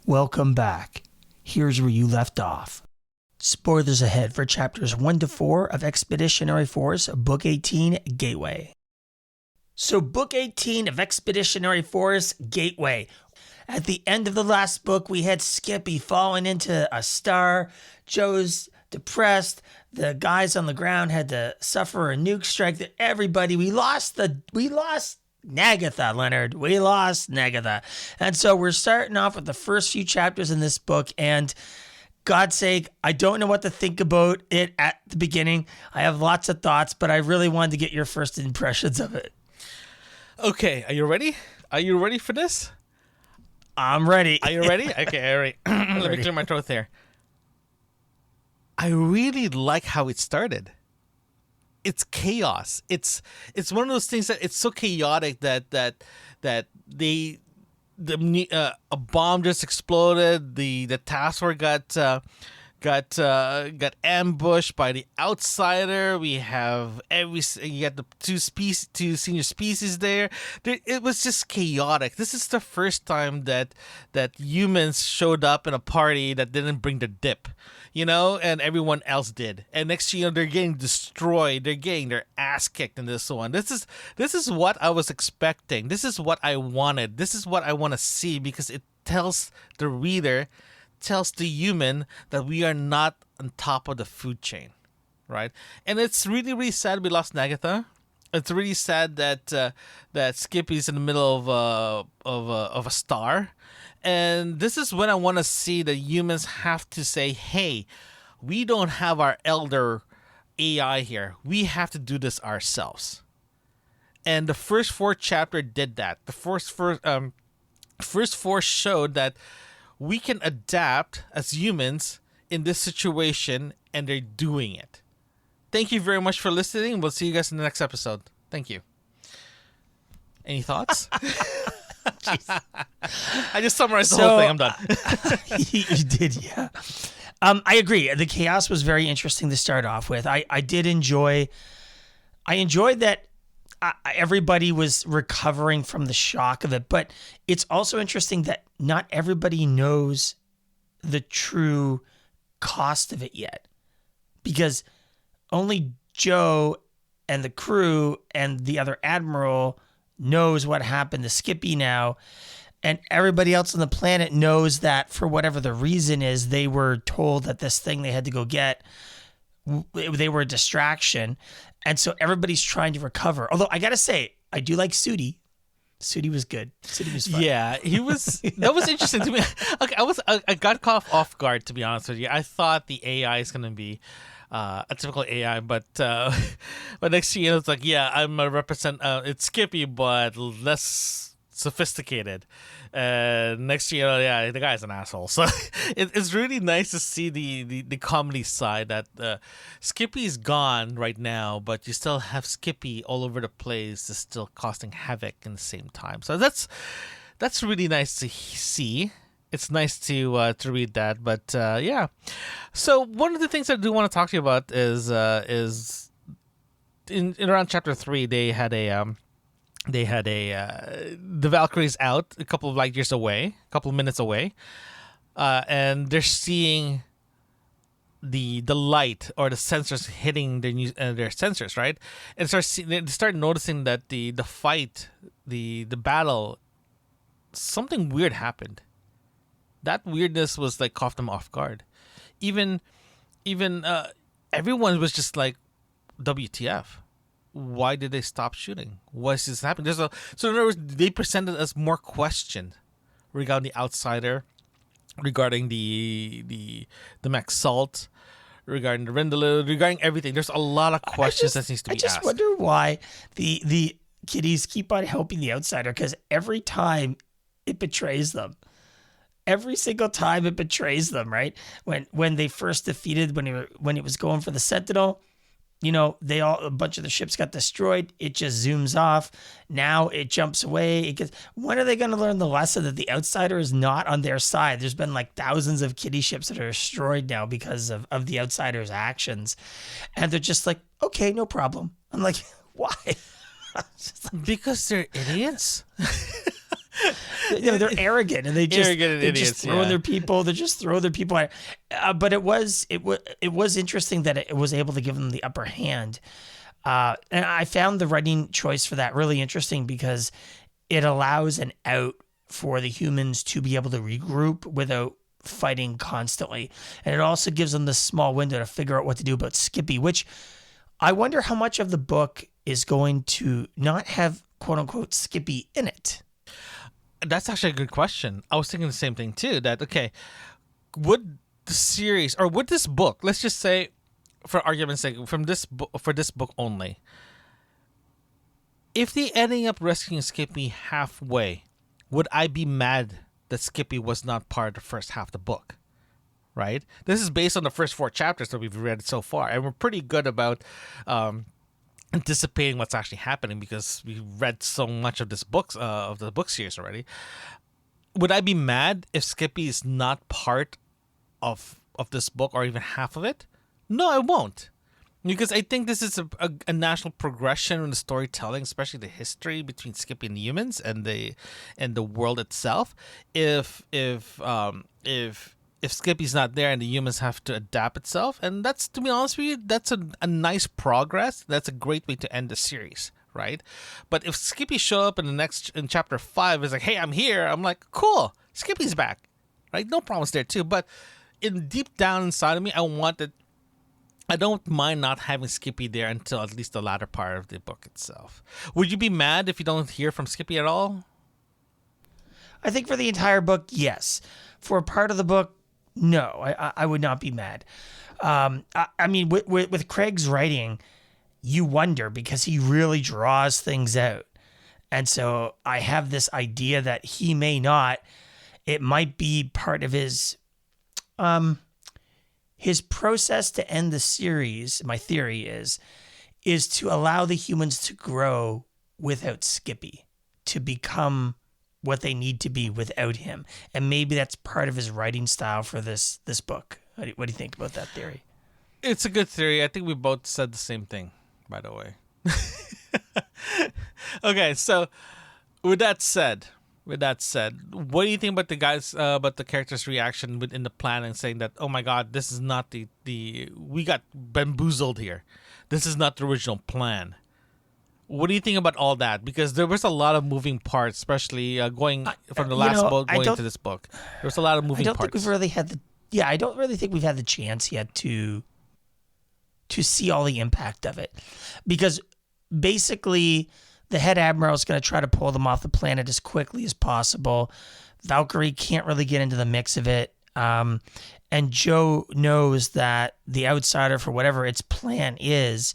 Welcome back. Here's where you left off. Spoilers ahead for chapters 1 to 4 of Expeditionary Force Book 18 Gateway. So Book 18 of Expeditionary Force Gateway. At the end of the last book, we had Skippy falling into a star. Joe's depressed. The guys on the ground had to suffer a nuke strike. Everybody, we lost Nagatha, Leonard. We lost Nagatha. And so we're starting off with the first few chapters in this book, and God's sake, I don't know what to think about it at the beginning. I have lots of thoughts, but I really wanted to get your first impressions of it. Okay, are you ready? Are you ready for this? I'm ready. Are you ready? Okay, all right. Let me clear my throat there. I really like how it started. It's chaos. It's one of those things that it's so chaotic that a bomb just exploded. The task force got ambushed by the outsider. We have you got the two senior species there. It was just chaotic. This is the first time that humans showed up in a party that didn't bring the dip, and everyone else did. And next thing you know, they're getting destroyed. They're getting their ass kicked in this one. This is what I was expecting. This is what I wanted. This is what I want to see, because it tells the reader, tells the human that we are not on top of the food chain, right? And it's really, really sad we lost Nagatha. It's really sad that Skippy's in the middle of a star. And this is when I want to see the humans have to say, hey, we don't have our elder AI here. We have to do this ourselves. And the first 4 chapter did that. The first 4 showed that we can adapt as humans in this situation, and they're doing it. Thank you very much for listening. We'll see you guys in the next episode. Thank you. Any thoughts? I just summarized the whole thing. I'm done. You did, yeah. I agree. The chaos was very interesting to start off with. I enjoyed that everybody was recovering from the shock of it, but it's also interesting that not everybody knows the true cost of it yet, because only Joe and the crew and the other admiral knows what happened to Skippy now, and everybody else on the planet knows that for whatever the reason is, they were told that this thing they had to go get, they were a distraction. And so everybody's trying to recover. Although I got to say, I do like Sudi. Sudi was good. Sudi was fun. Yeah, he was. That was interesting to me. Okay, I got caught off guard, to be honest with you. I thought the AI is going to be a typical AI, but next thing you know, it's like, yeah, I'm a it's Skippy, but less sophisticated. Next thing you know, yeah, the guy's an asshole. So it's really nice to see the comedy side, that Skippy's gone right now, but you still have Skippy all over the place, is still causing havoc in the same time. So that's really nice to see. It's nice to read that, but yeah. So one of the things I do want to talk to you about is in around chapter 3, they had the Valkyries out a couple of light years away, a couple of minutes away, and they're seeing the light or the sensors hitting their sensors, right? And they start noticing that the fight, the battle, something weird happened. That weirdness was like caught them off guard. Even everyone was just like, WTF? Why did they stop shooting? What is this happening? So in other words, they presented us more questions regarding the outsider, regarding the Max Salt, regarding the Rendalu, regarding everything. There's a lot of questions that needs to be asked. I just wonder why the kiddies keep on helping the outsider, because every time it betrays them. Every single time it betrays them, right? When they first defeated, when it was going for the Sentinel, a bunch of the ships got destroyed. It just zooms off. Now it jumps away. When are they going to learn the lesson that the outsider is not on their side? There's been like thousands of kiddie ships that are destroyed now because of the outsider's actions. And they're just like, okay, no problem. I'm like, why? Because they're idiots. they're arrogant and they're idiots, just throwing their people. They're just throwing their people at but it was interesting that it was able to give them the upper hand. And I found the writing choice for that really interesting because it allows an out for the humans to be able to regroup without fighting constantly. And it also gives them this small window to figure out what to do about Skippy, which I wonder how much of the book is going to not have quote unquote Skippy in it. That's actually a good question. I was thinking the same thing too, that, okay, would the series or would this book, let's just say for argument's sake, for this book only, if they ending up rescuing Skippy halfway, would I be mad that Skippy was not part of the first half of the book? Right? This is based on the first 4 chapters that we've read so far, and we're pretty good about anticipating what's actually happening because we read so much of this books of the book series already. Would I be mad if Skippy is not part of this book or even half of it? No, I won't. Because I think this is a natural progression in the storytelling, especially the history between Skippy and the humans and the world itself. If Skippy's not there and the humans have to adapt itself, and that's, to be honest with you, that's a nice progress. That's a great way to end the series, right? But if Skippy show up in chapter 5 is like, hey, I'm here, I'm like, cool, Skippy's back, right? No problems there too. But deep down inside of me, I don't mind not having Skippy there until at least the latter part of the book itself. Would you be mad if you don't hear from Skippy at all? I think for the entire book, yes. For a part of the book, no. I would not be mad. I mean, with Craig's writing, you wonder because he really draws things out. And so I have this idea that he may not. It might be part of his process to end the series, my theory is to allow the humans to grow without Skippy, to become what they need to be without him. And maybe that's part of his writing style for this book. What do you think about that theory? It's a good theory. I think we both said the same thing, by the way. Okay, so with that said, what do you think about about the characters' reaction within the plan and saying that, oh my God, this is not we got bamboozled here. This is not the original plan. What do you think about all that? Because there was a lot of moving parts, especially going from the last book going into this book. There was a lot of moving parts. I don't really think we've had the chance yet to see all the impact of it. Because basically the head admiral is going to try to pull them off the planet as quickly as possible. Valkyrie can't really get into the mix of it. And Joe knows that the outsider, for whatever its plan is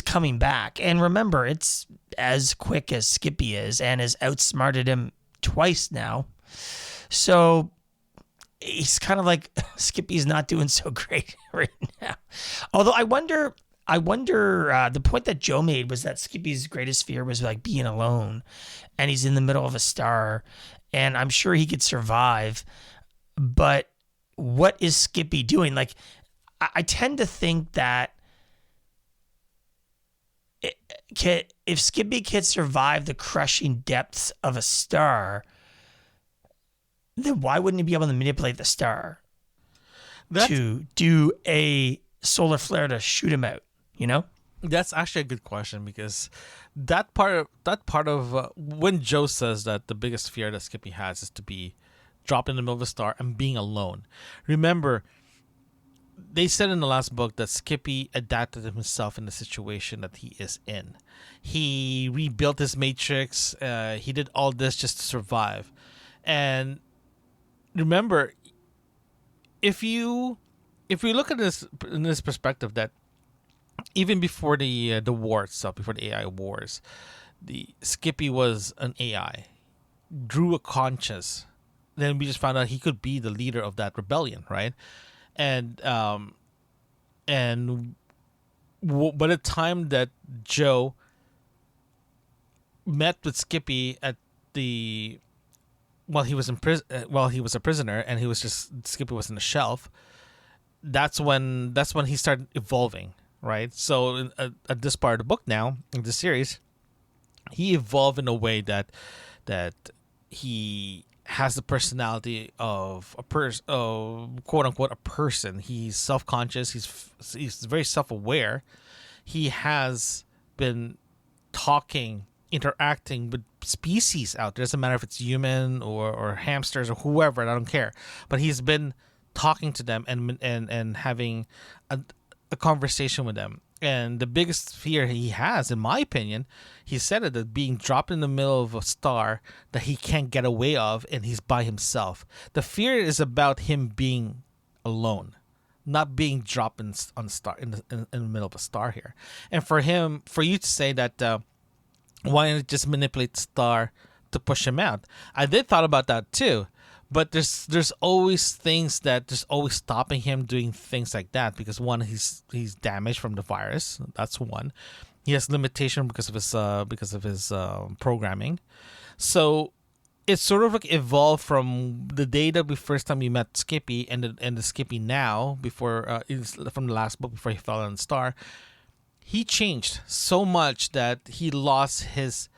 coming back. And remember, it's as quick as Skippy is and has outsmarted him twice now. So he's kind of like, Skippy's not doing so great right now. Although I wonder, the point that Joe made was that Skippy's greatest fear was like being alone, and he's in the middle of a star, and I'm sure he could survive. But what is Skippy doing? Like, I tend to think that if Skippy could survive the crushing depths of a star, then why wouldn't he be able to manipulate the star to do a solar flare to shoot him out? You know? That's actually a good question, because that part of when Joe says that the biggest fear that Skippy has is to be dropped in the middle of a star and being alone. Remember, they said in the last book that Skippy adapted himself in the situation that he is in. He rebuilt his matrix. He did all this just to survive. And remember, if we look at this in this perspective, that even before the war itself, before the AI wars, the Skippy was an AI, drew a conscience. Then we just found out he could be the leader of that rebellion, right? And by the time that Joe met with Skippy while he was a prisoner, and Skippy was in the shelf. That's when he started evolving, right? So at this part of the book now, in this series, he evolved in a way that he has the personality of a person, quote unquote, a person. He's self-conscious. He's very self-aware. He has been interacting with species out there. Doesn't matter if it's human or hamsters or whoever. I don't care. But he's been talking to them and having a conversation with them. And the biggest fear he has, in my opinion, he said it, that being dropped in the middle of a star that he can't get away of, and he's by himself. The fear is about him being alone, not being dropped in the middle of a star here. And for you to say that, why not just manipulate the star to push him out? I did thought about that too. But there's always things there's always stopping him doing things like that, because one, he's damaged from the virus. That's one. He has limitation because of his programming. So it's sort of like evolved from the day that first time we met Skippy and the Skippy now before from the last book before he fell on the star. He changed so much that he lost his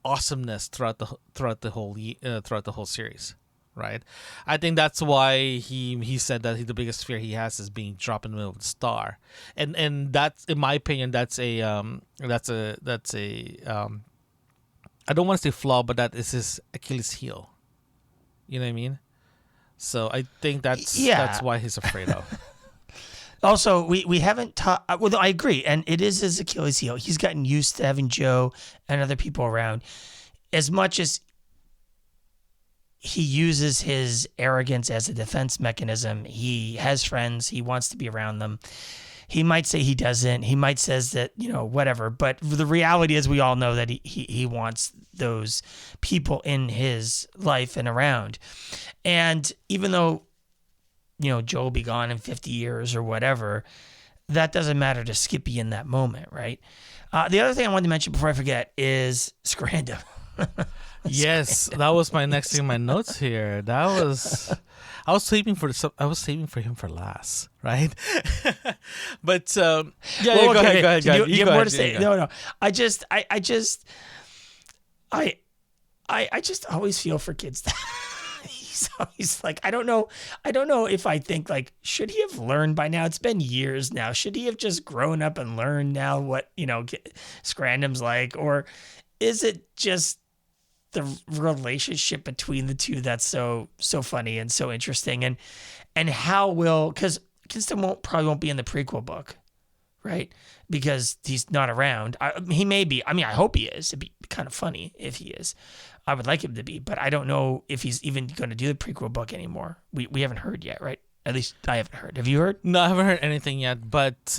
awesomeness throughout the whole series. Right, I think that's why he said that the biggest fear he has is being dropped in the middle of the star, and that's, in my opinion, that's a I don't want to say flaw, but that is his Achilles heel. You know what I mean? So I think that's why he's afraid of. Also, we haven't taught. Well, I agree, and it is his Achilles heel. He's gotten used to having Joe and other people around, as much as he uses his arrogance as a defense mechanism. He has friends. He wants to be around them. He might say he doesn't. He might says that, whatever. But the reality is, we all know that he wants those people in his life and around. And even though, Joe will be gone in 50 years or whatever, that doesn't matter to Skippy in that moment, right? The other thing I wanted to mention before I forget is Scrandum. Yes, that was my next thing in my notes here. I was saving for him for last, right? But go ahead. You have more to say? No. I just always feel for kids. He's always like, I don't know if I think, like, should he have learned by now? It's been years now. Should he have just grown up and learned now what Scrandum's like, or is it just the relationship between the two that's so funny and so interesting, and how because Kinston probably won't be in the prequel book, right? Because he's not around. He may be. I mean, I hope he is. It'd be kind of funny if he is. I would like him to be, but I don't know if he's even going to do the prequel book anymore. We haven't heard yet, right? At least I haven't heard. Have you heard? No, I haven't heard anything yet, but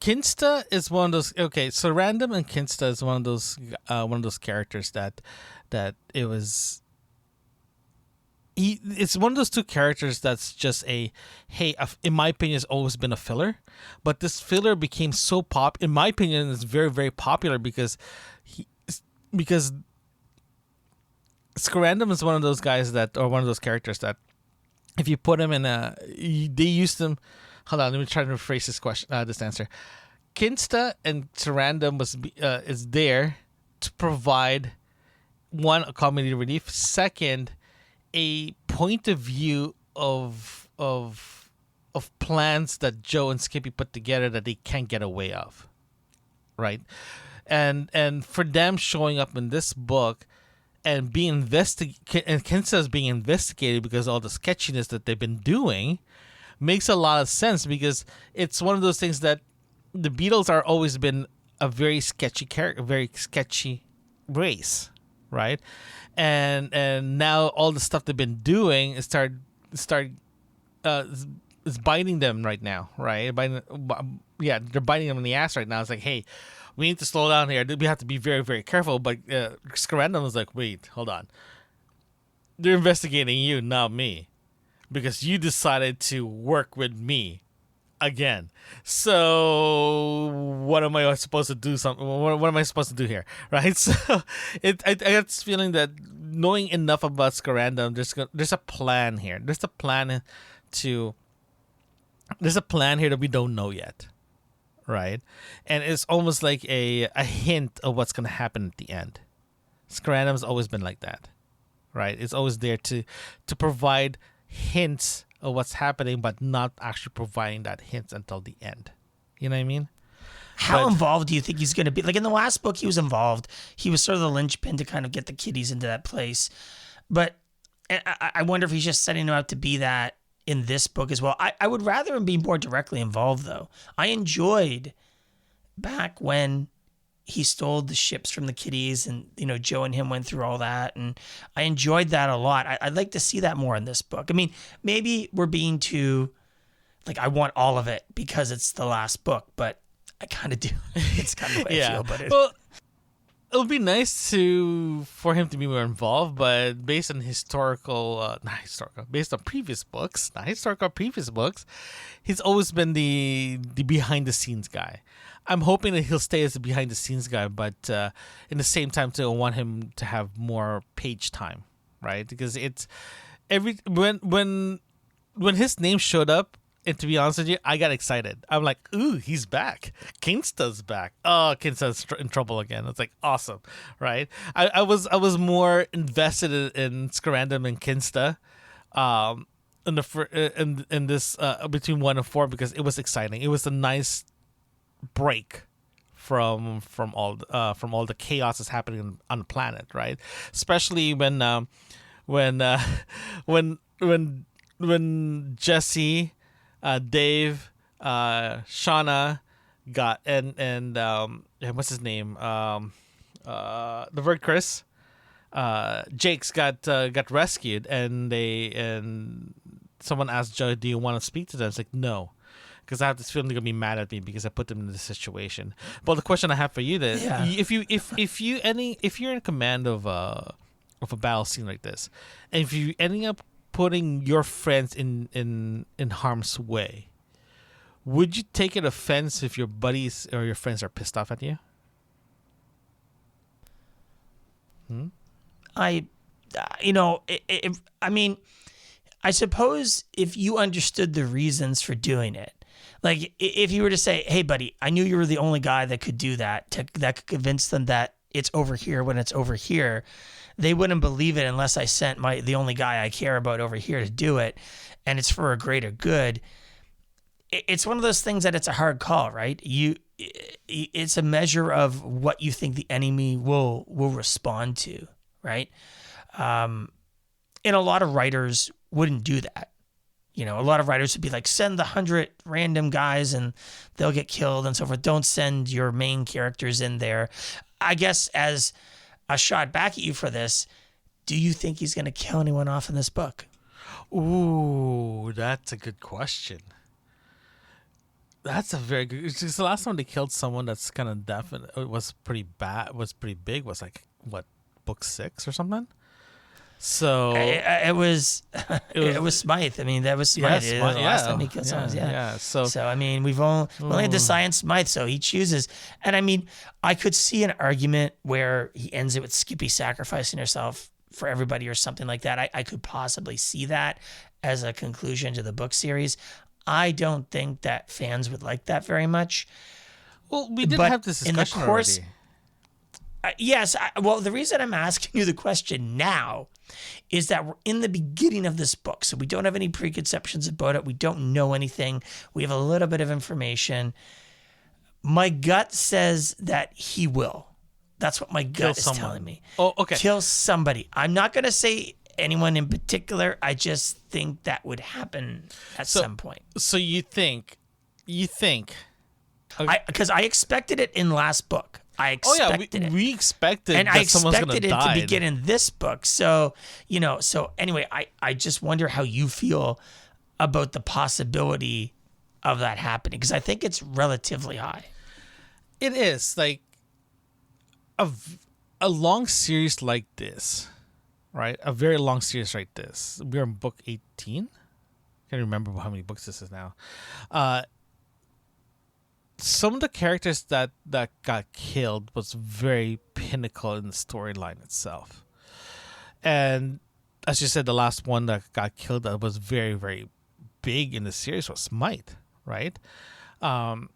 Kinsta is one of those. Okay, so Random and Kinsta is one of those characters that it was. It's one of those two characters that's just in my opinion, has always been a filler, but this filler became so in my opinion, it's very, very popular because Scarandum is one of those guys or one of those characters that if you put him in they used him. Hold on, let me try to rephrase this answer. Kinsta and Sarandom is there to provide, one, a comedy relief, second, a point of view of plans that Joe and Skippy put together that they can't get away of, right? And for them showing up in this book and being and Kinsta is being investigated because of all the sketchiness that they've been doing makes a lot of sense, because it's one of those things that the Beatles are always been a very sketchy character, a very sketchy race, right? And now all the stuff they've been doing is is biting them right now, right? They're biting them in the ass right now. It's like, hey, we need to slow down here. We have to be very, very careful. But Scarandum was like, wait, hold on. They're investigating you, not me, because you decided to work with me again. So what am I supposed to do? What am I supposed to do here, right? So I got this feeling that knowing enough about Scarandum, there's a plan here. There's a plan here that we don't know yet, right? And it's almost like a hint of what's going to happen at the end, Scarandom's always been like that, right? It's always there to provide hints of what's happening, but not actually providing that hints until the end. You know what I mean? How involved do you think he's going to be? Like in the last book, he was involved. He was sort of the linchpin to kind of get the kiddies into that place. But I wonder if he's just setting him up to be that in this book as well. I would rather him be more directly involved, though. I enjoyed back when he stole the ships from the kiddies and, Joe and him went through all that. And I enjoyed that a lot. I'd like to see that more in this book. I mean, maybe we're being too, I want all of it because it's the last book, but I kind of do. It's kind of the way I feel. But it would be nice for him to be more involved, but based on based on previous books, he's always been the behind the scenes guy. I'm hoping that he'll stay as the behind the scenes guy, but in the same time, too, I want him to have more page time, right? Because it's when his name showed up. And to be honest with you, I got excited. I'm like, ooh, he's back. Kinsta's back. Oh, Kinsta's in trouble again. It's like awesome, right? I was more invested in Scarandum and Kinsta, in this between 1 and 4 because it was exciting. It was a nice break from all the chaos that's happening on the planet, right? Especially when Jesse. Dave, Shauna got and what's his name? The bird Chris. Jake's got rescued and someone asked Joe, "Do you want to speak to them?" It's like no, because I have this feeling they're gonna be mad at me because I put them in this situation. But the question I have for you then, if you're in command of a battle scene like this, and if you ending up putting your friends in harm's way, would you take it offense if your buddies or your friends are pissed off at you? I mean, I suppose if you understood the reasons for doing it, like if you were to say, "Hey, buddy, I knew you were the only guy that could do that," that could convince them that it's over here when it's over here. They wouldn't believe it unless I sent the only guy I care about over here to do it, and it's for a greater good. It's one of those things that it's a hard call, right? It's a measure of what you think the enemy will respond to, right? And a lot of writers wouldn't do that. A lot of writers would be like, send the 100 random guys and they'll get killed and so forth. Don't send your main characters in there. I guess as a shot back at you for this, do you think he's going to kill anyone off in this book? Ooh, that's a good question. That's a very good. Because the last time they killed someone that's kind of definite, it was pretty bad, was pretty big, was like what, book 6 or something. So it was Smythe. I mean, that was Smythe. Yeah, It was the last time he killed someone. Yeah. So I mean, we've only had to sign Smythe, so he chooses. And I mean, I could see an argument where he ends it with Skippy sacrificing herself for everybody or something like that. I could possibly see that as a conclusion to the book series. I don't think that fans would like that very much. Well, we did have this discussion already. Yes. Well, the reason I'm asking you the question now is that we're in the beginning of this book. So we don't have any preconceptions about it. We don't know anything. We have a little bit of information. My gut says that he will. That's what my gut is telling me. Oh, okay. Kill somebody. I'm not going to say anyone in particular. I just think that would happen at some point. So you think. Because I expected it in last book. I expected it. We expected and that I someone's going to die. expected it to begin in this book. So, so anyway, I just wonder how you feel about the possibility of that happening, because I think it's relatively high. It is. Like, a long series like this, right? A very long series like this. We're in book 18. Can't remember how many books this is now. Some of the characters that got killed was very pinnacle in the storyline itself. And as you said, the last one that got killed that was very, very big in the series was Smythe, right? And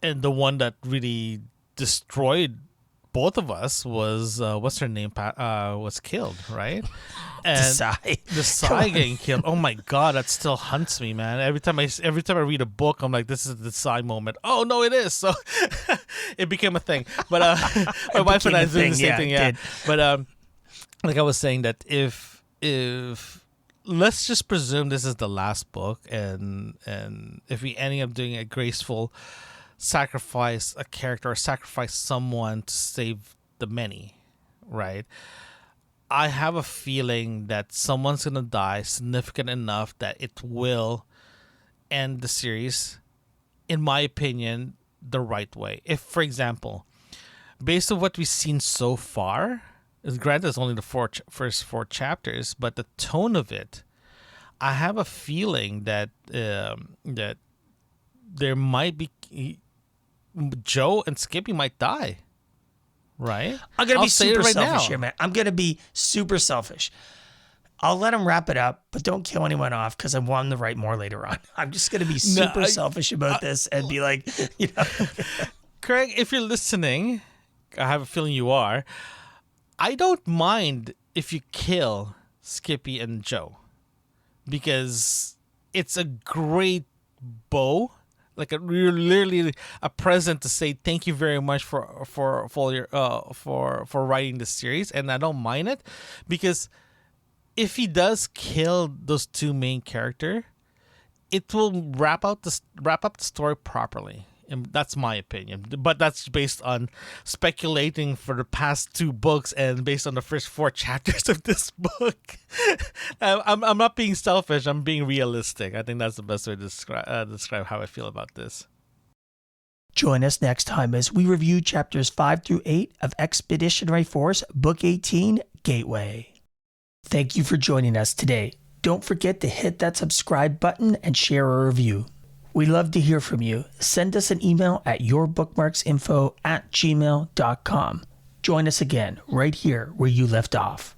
the one that really destroyed both of us was what's her name? Was killed, right? And Desai getting killed. Oh my god, that still hunts me, man. Every time I read a book, I'm like, this is the Desai moment. Oh no, it is. So it became a thing. But my wife and I doing the same thing. Yeah. But like I was saying, that if let's just presume this is the last book, and if we ending up doing a graceful sacrifice a character or sacrifice someone to save the many, right? I have a feeling that someone's gonna die significant enough that it will end the series, in my opinion, the right way. If, for example, based on what we've seen so far, granted it's only the first four chapters, but the tone of it, I have a feeling that that there might be Joe and Skippy might die. Right? I'm going to be super selfish here, man. I'm going to be super selfish. I'll let him wrap it up, but don't kill anyone off because I want him to write more later on. I'm just going to be super selfish about this and be like, Craig, if you're listening, I have a feeling you are, I don't mind if you kill Skippy and Joe, because it's a great bow. Like literally a present to say thank you very much for writing this series, and I don't mind it, because if he does kill those two main characters, it will wrap up the story properly, and that's my opinion. But that's based on speculating for the past two books and based on the first four chapters of this book. I'm not being selfish. I'm being realistic. I think that's the best way to describe how I feel about this. Join us next time as we review chapters 5 through 8 of Expeditionary Force Book 18 Gateway. Thank you for joining us today. Don't forget to hit that subscribe button and share a review. We'd love to hear from you. Send us an email at yourbookmarksinfo@gmail.com. Join us again right here where you left off.